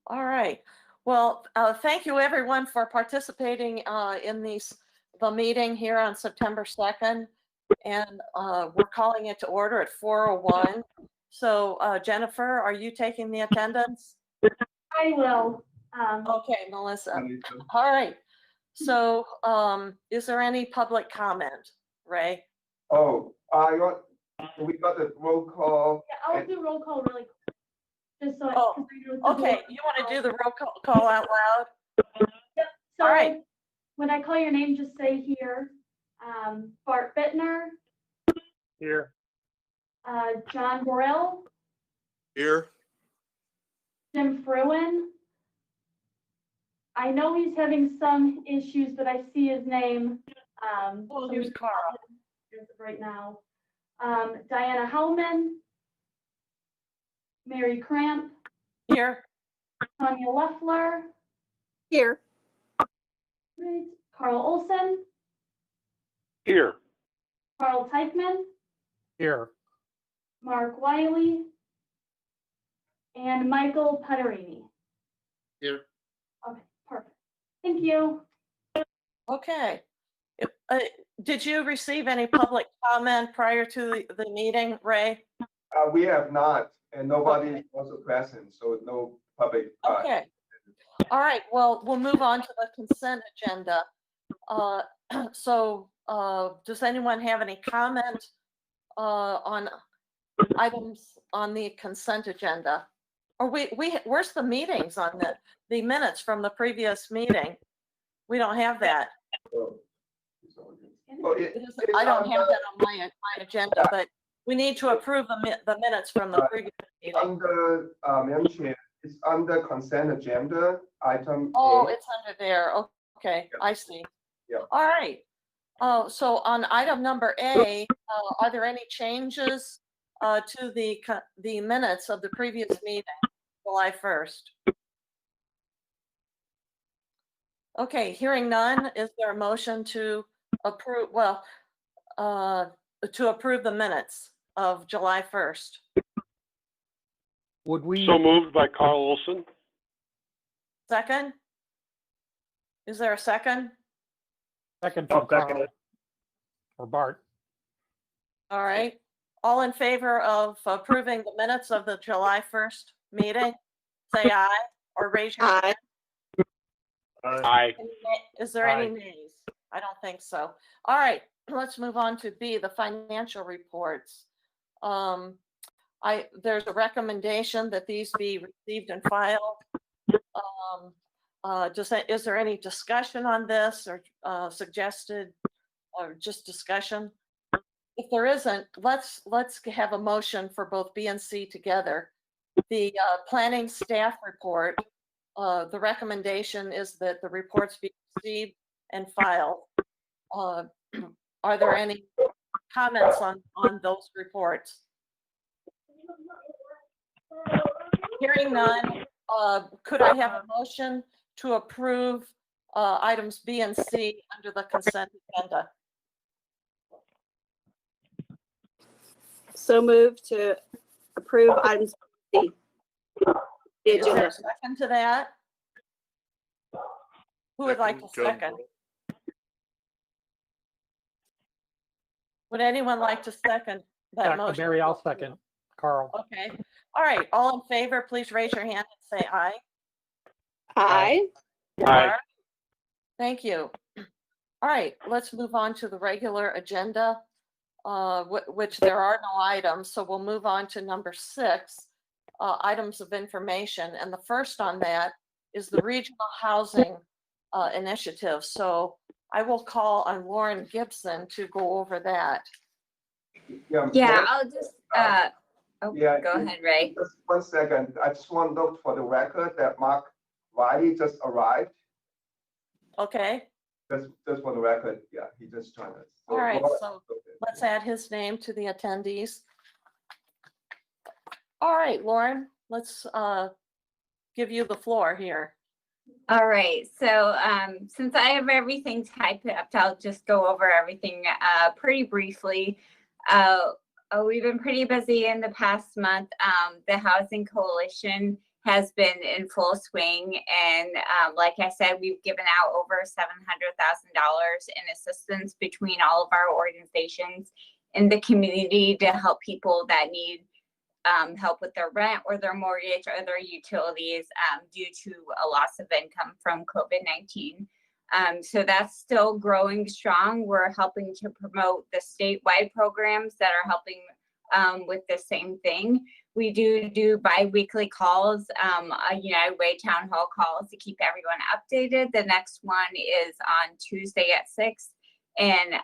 All right. Well, thank you everyone for participating in the meeting here on September 2nd. And we're calling it to order at 4:01. So Jennifer, are you taking the attendance? I will. Okay, Melissa. All right. So is there any public comment, Ray? Oh, we got the roll call. Yeah, I'll do roll call really quick. Just so Oh, okay, you want to do the roll call out loud? Yep. So All right. when I call your name, just say here. Bart Bittner. Here. John Borrell. Here. Jim Fruin. I know he's having some issues, but I see his name. Oh, here's Carl. Right now. Diana Hellman. Mary Cramp. Here. Tanya Leffler. Here. Right. Carl Olson. Here. Carl Teichman. Here. Mark Wiley. And Michael Pederini. Here. Okay, perfect. Thank you. Okay. Did you receive any public comment prior to the meeting, Ray? We have not, and nobody Okay. is also present, so no public. Okay. All right. Well, we'll move on to the consent agenda. Does anyone have any comment on items on the consent agenda? Or where's the meetings on the minutes from the previous meeting? We don't have that. I don't have that on my agenda, but we need to approve the minutes from the previous meeting. Under mention, it's under consent agenda item. Oh, A. it's under there. Okay, I see. Yeah. All right. So on item number A, are there any changes to the minutes of the previous meeting, July 1st? Okay, hearing none, is there a motion to approve, to approve the minutes of July 1st? Would we? So moved by Carl Olson. Second? Is there a second? Second from Carl. Or Bart. All right. All in favor of approving the minutes of the July 1st meeting, say aye or raise your hand. Aye. Is there any nays? I don't think so. All right, let's move on to B, the financial reports. There's a recommendation that these be received and filed. Is there any discussion on this or suggested or just discussion? If there isn't, let's have a motion for both B and C together. The planning staff report, the recommendation is that the reports be received and filed. Are there any comments on those reports? Hearing none, could I have a motion to approve items B and C under the consent agenda? So moved to approve items C. Is there a second to that? Who would like to second? Would anyone like to second that motion? Mary, I'll second. Carl. Okay. All right. All in favor, please raise your hand and say aye. Aye. Aye. Thank you. All right, let's move on to the regular agenda, which there are no items. So we'll move on to number 6, items of information. And the first on that is the Regional Housing Initiative. So I will call on Lauren Gibson to go over that. Yeah, I'll just, Yeah, go ahead, Ray. Just 1 second. I just want to note for the record that Mark Wiley just arrived. Okay. Just for the record, yeah, he just joined us. All right, Laura, so okay. let's add his name to the attendees. All right, Lauren, let's give you the floor here. All right, so since I have everything typed up, I'll just go over everything pretty briefly. We've been pretty busy in the past month. The Housing Coalition has been in full swing. And like I said, we've given out over $700,000 in assistance between all of our organizations in the community to help people that need help with their rent or their mortgage or their utilities due to a loss of income from COVID-19. So that's still growing strong. We're helping to promote the statewide programs that are helping with the same thing. We do bi-weekly calls, United Way Town Hall calls to keep everyone updated. The next one is on Tuesday at 6, and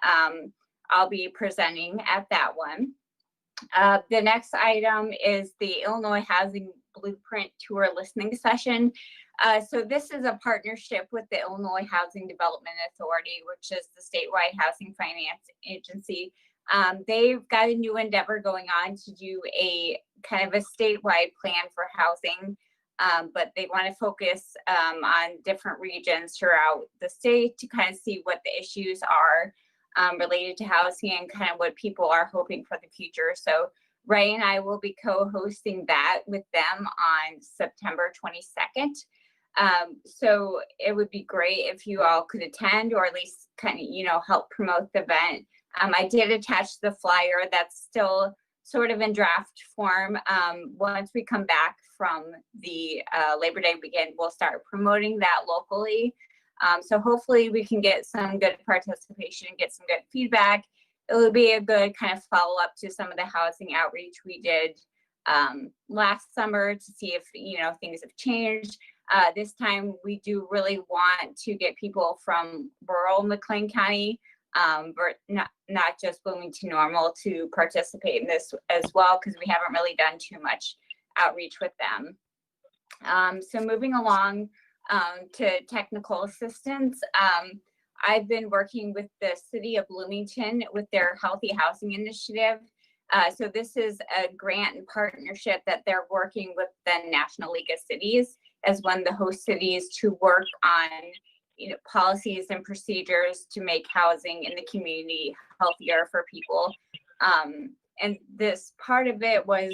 I'll be presenting at that one. The next item is the Illinois Housing Blueprint Tour Listening Session. So this is a partnership with the Illinois Housing Development Authority, which is the statewide housing finance agency. They've got a new endeavor going on to do a kind of a statewide plan for housing, but they want to focus on different regions throughout the state to kind of see what the issues are related to housing and kind of what people are hoping for the future. So Ray and I will be co-hosting that with them on September 22nd. So it would be great if you all could attend or at least kind of, help promote the event. I did attach the flyer that's still sort of in draft form. Once we come back from the Labor Day weekend, we'll start promoting that locally. So hopefully we can get some good participation, get some good feedback. It will be a good kind of follow up to some of the housing outreach we did last summer to see if, things have changed. This time we do really want to get people from rural McLean County, but not just Bloomington Normal to participate in this as well, because we haven't really done too much outreach with them. So moving along to technical assistance, I've been working with the city of Bloomington with their Healthy Housing Initiative. So this is a grant and partnership that they're working with the National League of Cities as one of the host cities to work on policies and procedures to make housing in the community healthier for people. And this part of it was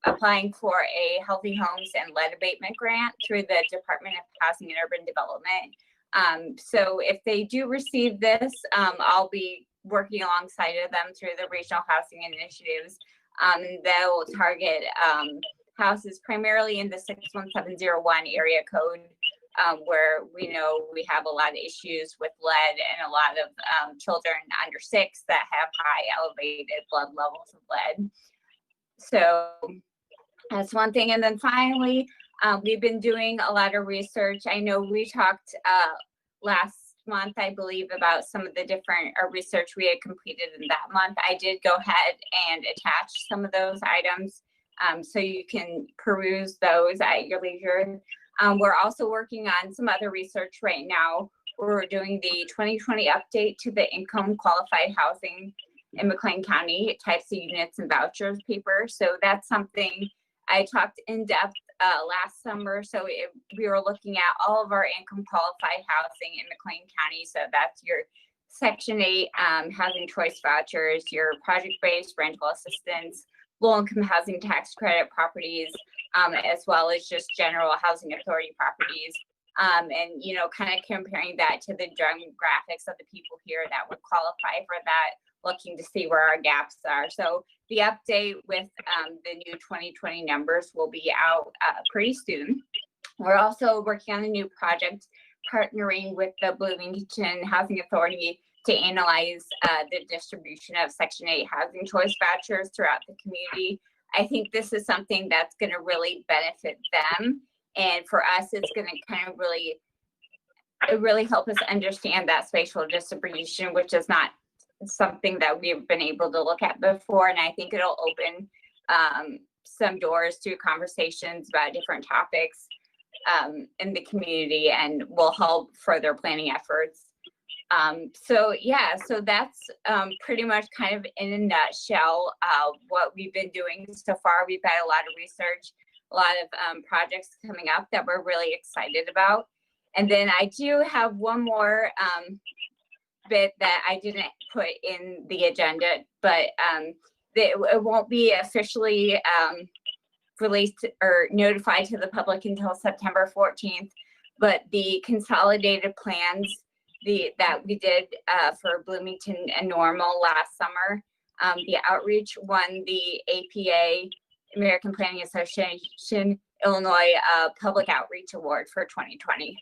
applying for a Healthy Homes and Lead Abatement grant through the Department of Housing and Urban Development. So if they do receive this, I'll be working alongside of them through the regional housing initiatives. That will target houses primarily in the 61701 area code, where we know we have a lot of issues with lead and a lot of children under 6 that have high elevated blood levels of lead. So that's one thing. And then finally, we've been doing a lot of research. I know we talked last month, I believe, about some of the different research we had completed in that month. I did go ahead and attach some of those items so you can peruse those at your leisure. We're also working on some other research right now. We're doing the 2020 update to the income qualified housing in McLean County types of units and vouchers paper. So that's something I talked in depth last summer. So we were looking at all of our income qualified housing in McLean County. So that's your Section 8 housing choice vouchers, your project-based rental assistance, low-income housing tax credit properties, as well as just general housing authority properties. And, kind of comparing that to the demographics of the people here that would qualify for that, looking to see where our gaps are. So the update with the new 2020 numbers will be out pretty soon. We're also working on a new project, partnering with the Bloomington Housing Authority to analyze the distribution of Section 8 housing choice vouchers throughout the community. I think this is something that's going to really benefit them. And for us, it's going to kind of really help us understand that spatial distribution, which is not something that we've been able to look at before. And I think it'll open some doors to conversations about different topics in the community and will help further planning efforts. So that's pretty much kind of in a nutshell what we've been doing so far. We've had a lot of research, a lot of projects coming up that we're really excited about. And then I do have one more bit that I didn't put in the agenda, but it won't be officially released or notified to the public until September 14th. But the consolidated plans that we did for Bloomington and Normal last summer, the outreach won the APA, American Planning Association, Illinois Public Outreach Award for 2020.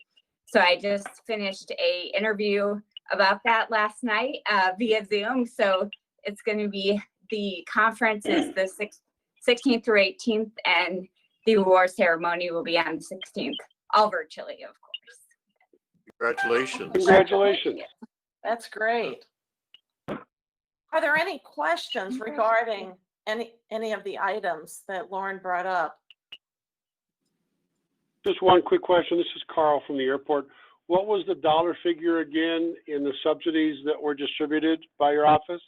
So I just finished a interview about that last night via Zoom. So it's going to be, the conference is the 16th through 18th, and the award ceremony will be on the 16th, all virtually, of course. Congratulations. Congratulations. That's great. Are there any questions regarding any of the items that Lauren brought up? Just one quick question. This is Carl from the airport. What was the dollar figure again in the subsidies that were distributed by your office?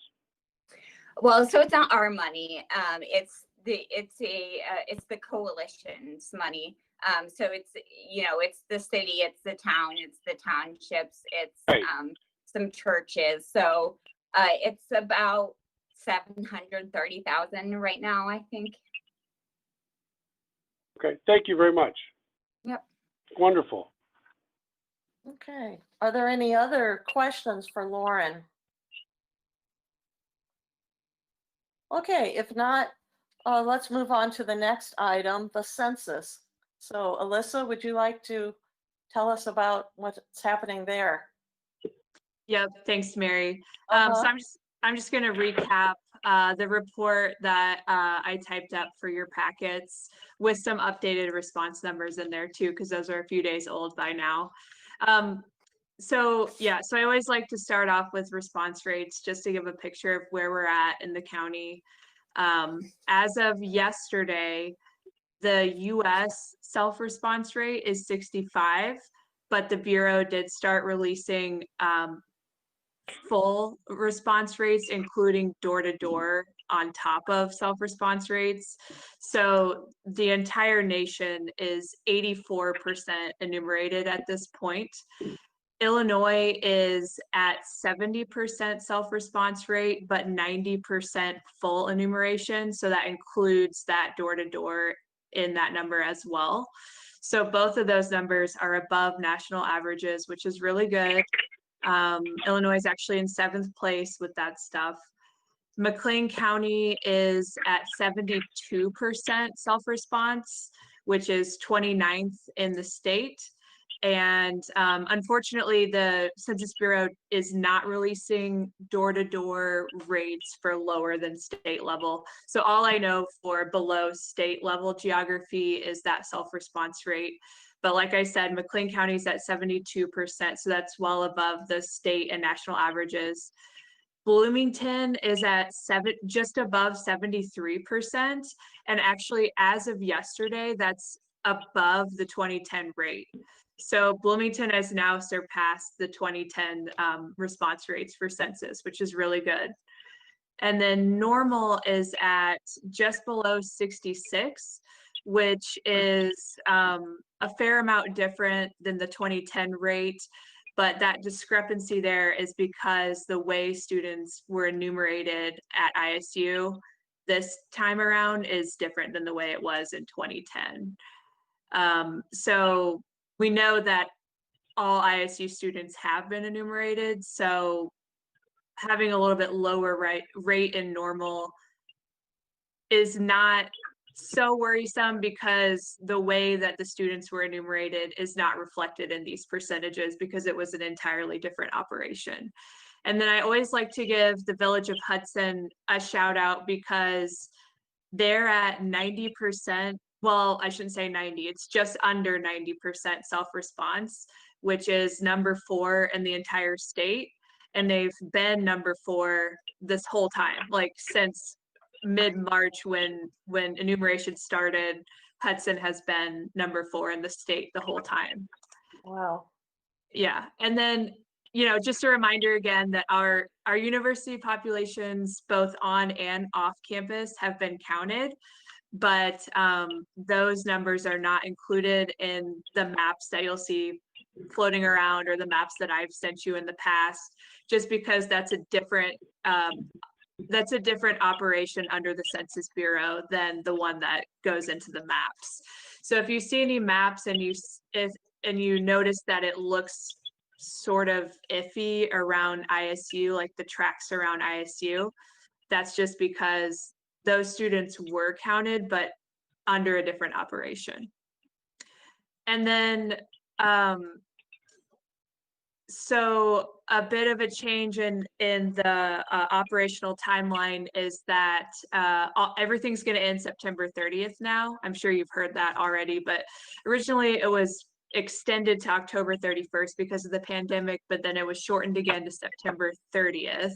Well, so it's not our money. It's the coalition's money. So it's, you know, it's the city, it's the town, it's the townships, it's Right. some churches. So it's about 730,000 right now, I think. Okay, thank you very much. Yep. Wonderful. Okay. Are there any other questions for Lauren? Okay, if not, let's move on to the next item, the census. So Alyssa, would you like to tell us about what's happening there? Yep, thanks, Mary. Uh-huh. So I'm just going to recap the report that I typed up for your packets with some updated response numbers in there too, because those are a few days old by now. So I always like to start off with response rates just to give a picture of where we're at in the county. As of yesterday, the US self-response rate is 65, but the Bureau did start releasing full response rates, including door-to-door on top of self-response rates. So the entire nation is 84% enumerated at this point. Illinois is at 70% self-response rate, but 90% full enumeration. So that includes that door-to-door in that number as well. So both of those numbers are above national averages, which is really good. Illinois is actually in 7th place with that stuff. McLean County is at 72% self-response, which is 29th in the state. And unfortunately, the Census Bureau is not releasing door-to-door rates for lower than state level. So all I know for below state level geography is that self-response rate. But like I said, McLean County is at 72%, so that's well above the state and national averages. Bloomington is at just above 73%. And actually, as of yesterday, that's above the 2010 rate. So Bloomington has now surpassed the 2010 response rates for census, which is really good. And then Normal is at just below 66, which is a fair amount different than the 2010 rate. But that discrepancy there is because the way students were enumerated at ISU this time around is different than the way it was in 2010. So we know that all ISU students have been enumerated. So having a little bit lower rate in Normal is not so worrisome because the way that the students were enumerated is not reflected in these percentages because it was an entirely different operation. And then I always like to give the Village of Hudson a shout out because they're at 90%. Well, I shouldn't say 90, it's just under 90% self-response, which is number 4 in the entire state. And they've been number 4 this whole time, like since mid-March when enumeration started, Hudson has been number 4 in the state the whole time. Wow. Yeah, and then, you know, just a reminder again that our university populations, both on and off campus, have been counted. But those numbers are not included in the maps that you'll see floating around or the maps that I've sent you in the past, just because that's a different that's a different operation under the Census Bureau than the one that goes into the maps. So if you see any maps and you notice that it looks sort of iffy around ISU, like the tracks around ISU, that's just because those students were counted, but under a different operation. And then, so a bit of a change in the operational timeline is that everything's going to end September 30th now. I'm sure you've heard that already, but originally it was extended to October 31st because of the pandemic, but then it was shortened again to September 30th.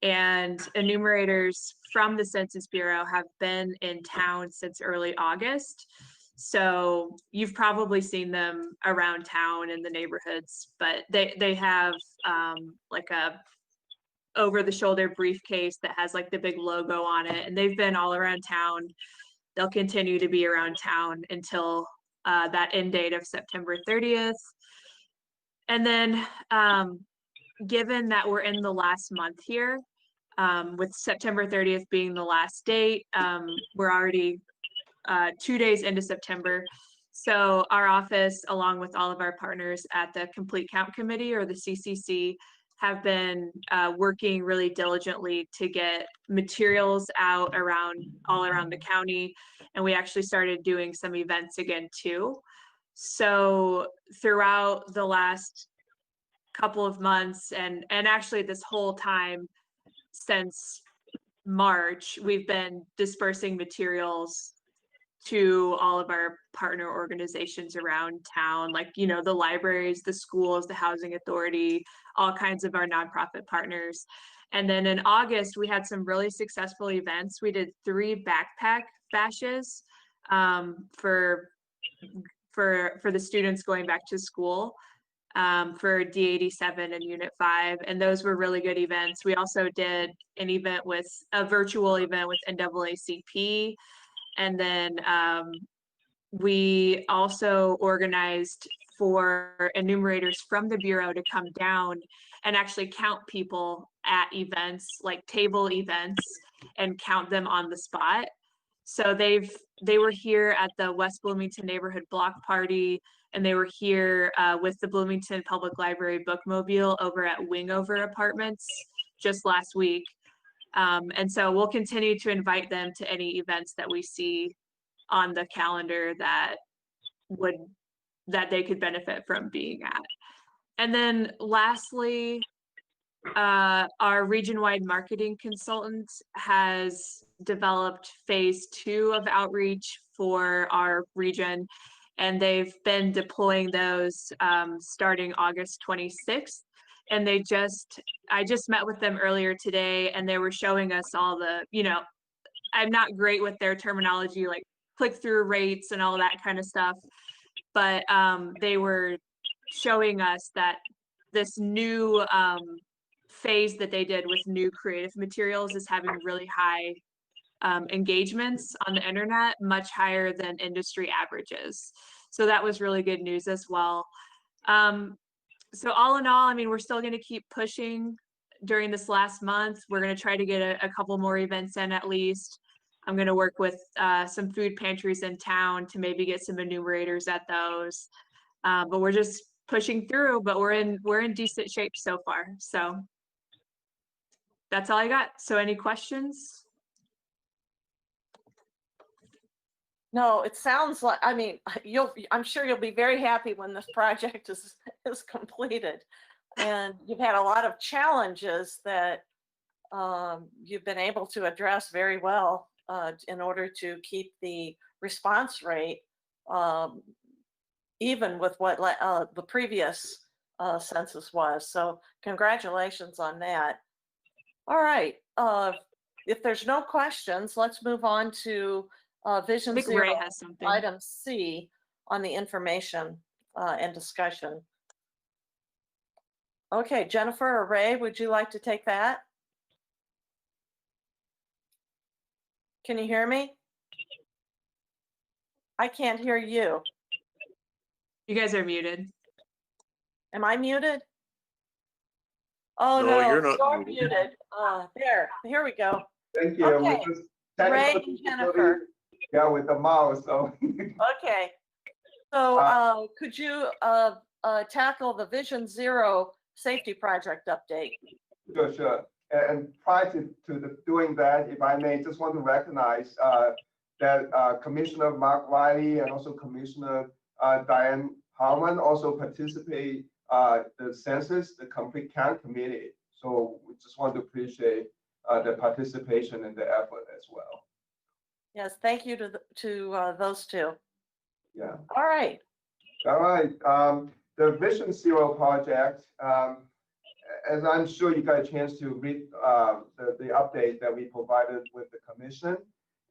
And enumerators from the Census Bureau have been in town since early August. So you've probably seen them around town in the neighborhoods, but they have like a over the shoulder briefcase that has like the big logo on it, and they've been all around town. They'll continue to be around town until that end date of September 30th. And then given that we're in the last month here, with September 30th being the last date, we're already 2 days into September. So our office, along with all of our partners at the Complete Count Committee or the CCC, have been working really diligently to get materials out all around the county. And we actually started doing some events again too. So throughout the last couple of months and actually this whole time since March, we've been dispersing materials to all of our partner organizations around town, like, you know, the libraries, the schools, the housing authority, all kinds of our nonprofit partners. And then in August, we had some really successful events. We did 3 backpack bashes for the students going back to school for D87 and Unit 5. And those were really good events. We also did a virtual event with NAACP. And then we also organized for enumerators from the Bureau to come down and actually count people at events, like table events, and count them on the spot. So they were here at the West Bloomington Neighborhood Block Party, and they were here with the Bloomington Public Library Bookmobile over at Wingover Apartments just last week. And so we'll continue to invite them to any events that we see on the calendar that they could benefit from being at. And then lastly, our region-wide marketing consultant has developed phase 2 of outreach for our region, and they've been deploying those starting August 26th. And I just met with them earlier today, and they were showing us all the, you know, I'm not great with their terminology, like click-through rates and all that kind of stuff, but they were showing us that this new phase that they did with new creative materials is having really high engagements on the internet, much higher than industry averages. So that was really good news as well. So all in all, I mean, we're still going to keep pushing during this last month. We're going to try to get a couple more events in at least. I'm going to work with some food pantries in town to maybe get some enumerators at those. But we're just pushing through, but we're in decent shape so far. So that's all I got. So any questions? No, it sounds like, I mean, I'm sure you'll be very happy when this project is completed. And you've had a lot of challenges that you've been able to address very well in order to keep the response rate even with what the previous census was. So congratulations on that. All right. If there's no questions, let's move on to Vision I think Zero, Ray has something. item C on the information and discussion. Okay, Jennifer or Ray, would you like to take that? Can you hear me? I can't hear you. You guys are muted. Am I muted? Oh, No, no, you're not you're muted. muted. Here we go. Thank you. With Okay. this Ray technical and difficulty, Jennifer. Yeah, with the mouse, so. Okay. So, could you, tackle the Vision Zero safety project update? Sure. And prior to doing that, if I may, just want to recognize that Commissioner Mark Wiley and also Commissioner Diane Harmon also participate the Census, the Complete Count Committee. So we just want to appreciate the participation and the effort as well. Yes, thank you to those two. Yeah. All right. All right. The Vision Zero project, as I'm sure you got a chance to read the update that we provided with the commission.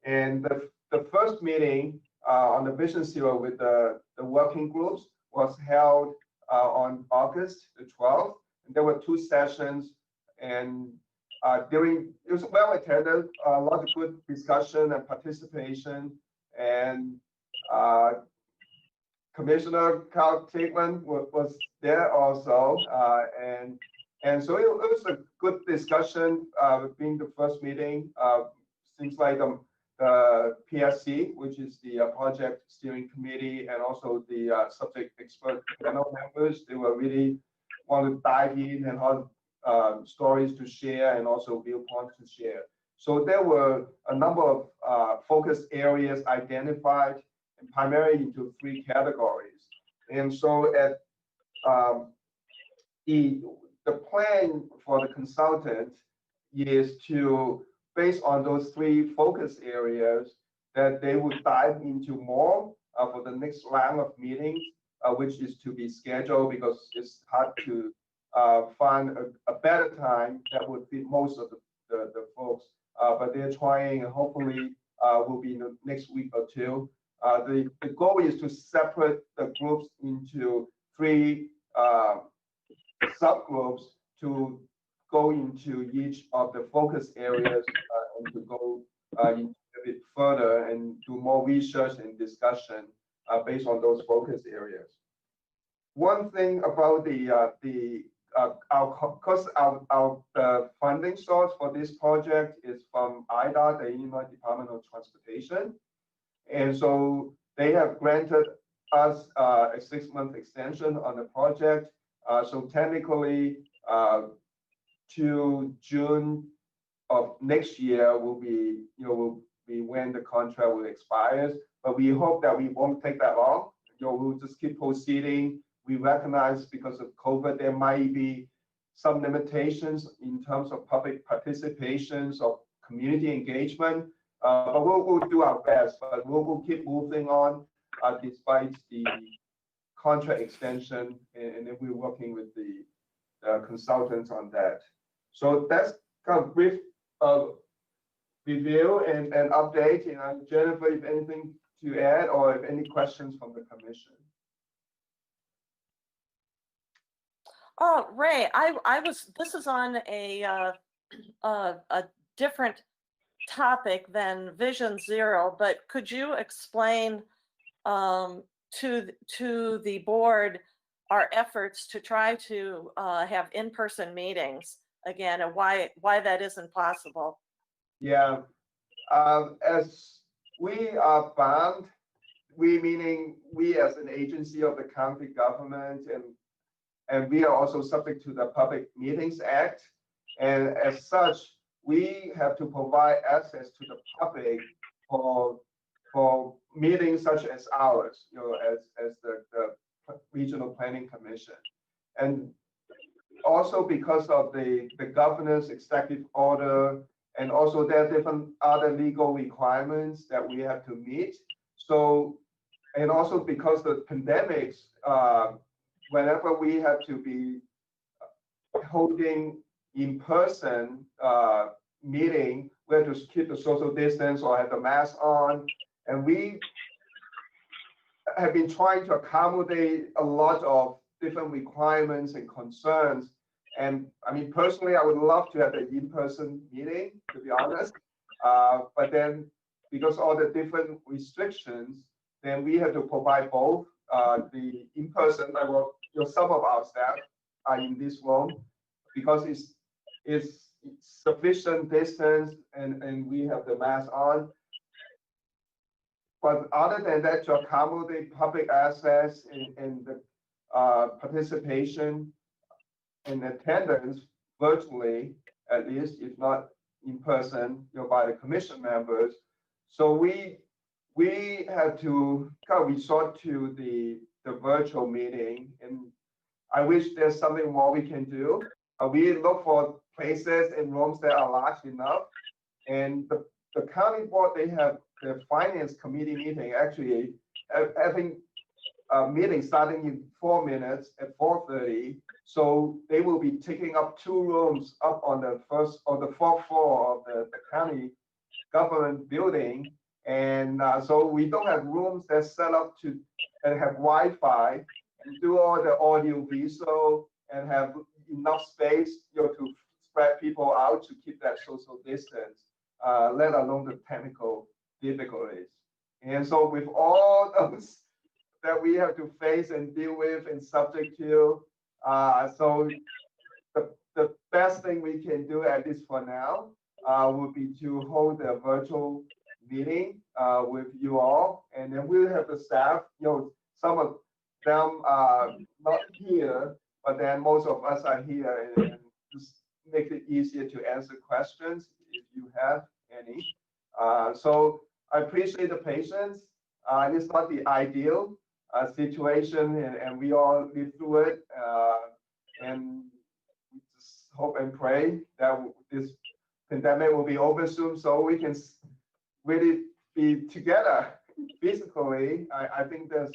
And the first meeting on the Vision Zero with the working groups was held on August the 12th. And there were 2 sessions, and it was well attended, a lot of good discussion and participation. And Commissioner Carl Tigman was there also, and so it was a good discussion. Being the first meeting, seems like the PSC, which is the project steering committee, and also the subject expert panel members, they were really want to dive in and have stories to share and also viewpoints to share. So there were a number of focus areas identified, and primarily into 3 categories. And so at the plan for the consultant is to, based on those 3 focus areas, that they would dive into more for the next round of meetings, which is to be scheduled because it's hard to find a better time that would fit most of the folks. But they're trying, and hopefully will be in the next week or 2. The goal is to separate the groups into 3 subgroups to go into each of the focus areas and to go into a bit further and do more research and discussion based on those focus areas. One thing about our funding source for this project is from IDOT, the Illinois Department of Transportation. And so they have granted us a 6-month extension on the project. So technically, to June of next year will be when the contract will expire. But we hope that we won't take that long. We'll just keep proceeding. We recognize because of COVID, there might be some limitations in terms of public participations or community engagement. But we'll do our best, but we'll keep moving on despite the contract extension, and then we're working with the consultants on that. So that's kind of brief review and update. Jennifer, if anything to add, or if any questions from the commission. Oh, Ray, this is on a different topic than Vision Zero, but could you explain to the board our efforts to try to have in-person meetings again, and why that isn't possible? Yeah, as we are bound, we meaning we as an agency of the county government, and we are also subject to the Public Meetings Act, and as such, we have to provide access to the public for meetings such as ours, as the Regional Planning Commission. And also because of the governor's executive order, and also there are different other legal requirements that we have to meet. So, and also because the pandemics, whenever we have to be holding in-person meeting, we have to keep the social distance or have the mask on. And we have been trying to accommodate a lot of different requirements and concerns. And I mean, personally, I would love to have an in-person meeting, to be honest. But then because all the different restrictions, then we have to provide both the in-person, some of our staff are in this room, because it's sufficient distance and we have the mask on. But other than that, to accommodate public access and the participation and attendance virtually, at least, if not in person, by the commission members. So we had to kind of resort to the virtual meeting, and I wish there's something more we can do. We look for places and rooms that are large enough, and the county board, they have the finance committee meeting, actually having a meeting starting in 4 minutes at 4:30. So they will be taking up 2 rooms up on the fourth floor of the county government building. And so we don't have rooms that set up to and have Wi-Fi and do all the audio visual and have enough space, to spread people out to keep that social distance, let alone the technical difficulties. And so with all those that we have to face and deal with and subject to, so the best thing we can do, at least for now, would be to hold a virtual meeting with you all, and then we'll have the staff, some of them not here, but then most of us are here, and just make it easier to answer questions if you have any. So I appreciate the patience. It's not the ideal situation, and we all live through it, and we just hope and pray that this pandemic will be over soon, so we can really be together physically. I think there's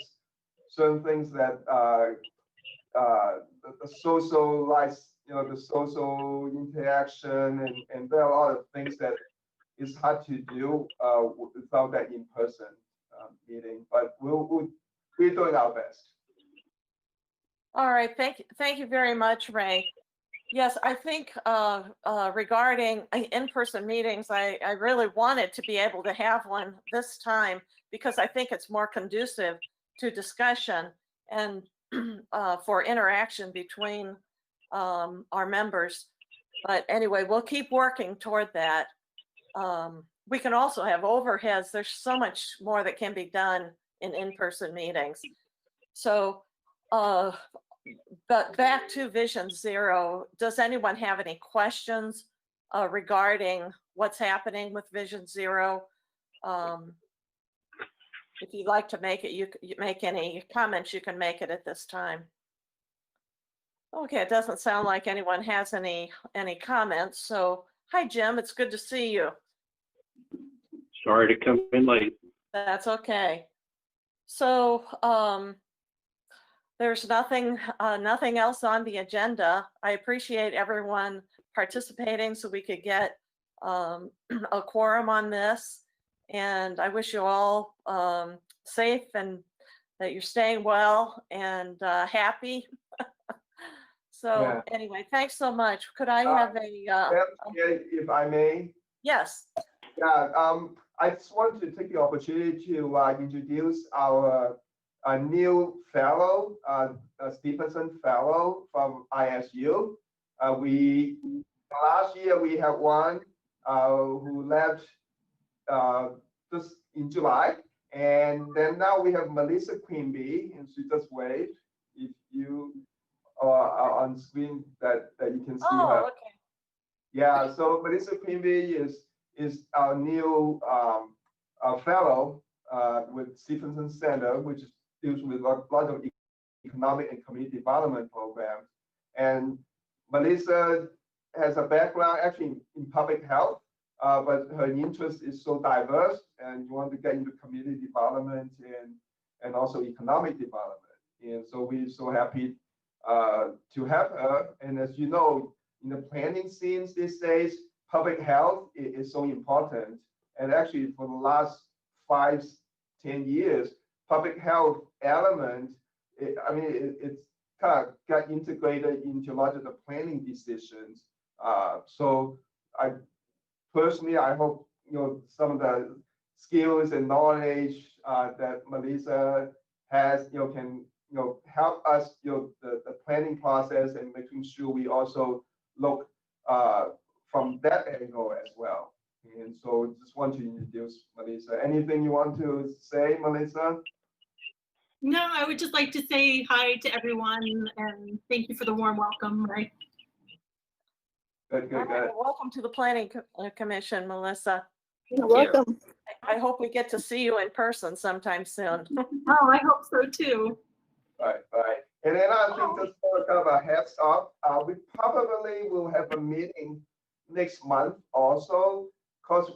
certain things that the social life, the social interaction, and there are a lot of things that it's hard to do without that in-person meeting, but we're doing our best. All right, thank you very much, Ray. Yes, I think regarding in-person meetings, I really wanted to be able to have one this time because I think it's more conducive to discussion and for interaction between our members. But anyway, we'll keep working toward that. We can also have overheads. There's so much more that can be done in in-person meetings. So, but back to Vision Zero, does anyone have any questions regarding what's happening with Vision Zero? If you'd like to make it, you make any comments, you can make it at this time. Okay, it doesn't sound like anyone has any comments. So, hi, Jim, it's good to see you. Sorry to come in late. That's okay. So, there's nothing else on the agenda. I appreciate everyone participating so we could get a quorum on this. And I wish you all safe and that you're staying well and happy. So Yeah. Anyway, thanks so much. Could I have If I may? Yes. Yeah, I just want to take the opportunity to introduce our new fellow, Stevenson Fellow from ISU. Last year we had one who left just in July, and then now we have Melissa Quimby, and she just waved. If you are on screen, that you can see her. Okay. Yeah, so Melissa Quimby is our new fellow with Stevenson Center, which deals with a lot of economic and community development programs. And Melissa has a background actually in public health, but her interest is so diverse, and you want to get into community development and also economic development. And so we're so happy to have her. And as you know, in the planning scenes these days, public health is so important. And actually for the last 5-10 years, public health element, it's kind of got integrated into a lot of the planning decisions. So I personally, I hope, some of the skills and knowledge that Melissa has, can, help us, the planning process and making sure we also look from that angle as well. And so just want to introduce Melissa. Anything you want to say, Melissa? No, I would just like to say hi to everyone and thank you for the warm welcome. Right. Good, All good, right, good. well, welcome to the Planning Commission, Melissa. You're welcome. I hope we get to see you in person sometime soon. Oh, I hope so too. Right, right. And then I think just for kind of a heads up, we probably will have a meeting next month also, because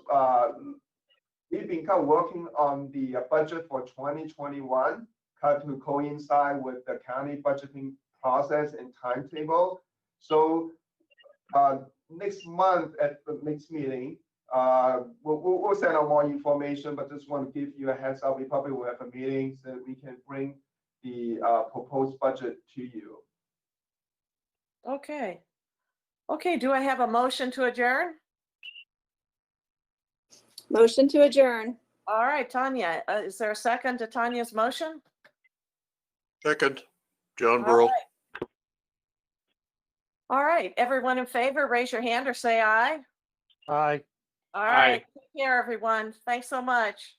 we've been kind of working on the budget for 2021, kind of to coincide with the county budgeting process and timetable. So next month at the next meeting, we'll send out more information, but just want to give you a heads up. We probably will have a meeting so that we can bring the proposed budget to you. Okay. Okay, do I have a motion to adjourn? Motion to adjourn. All right, Tanya, is there a second to Tanya's motion? Second, John All Burrow. right. All right, everyone in favor, raise your hand or say aye. Aye. All right, take care, everyone. Thanks so much.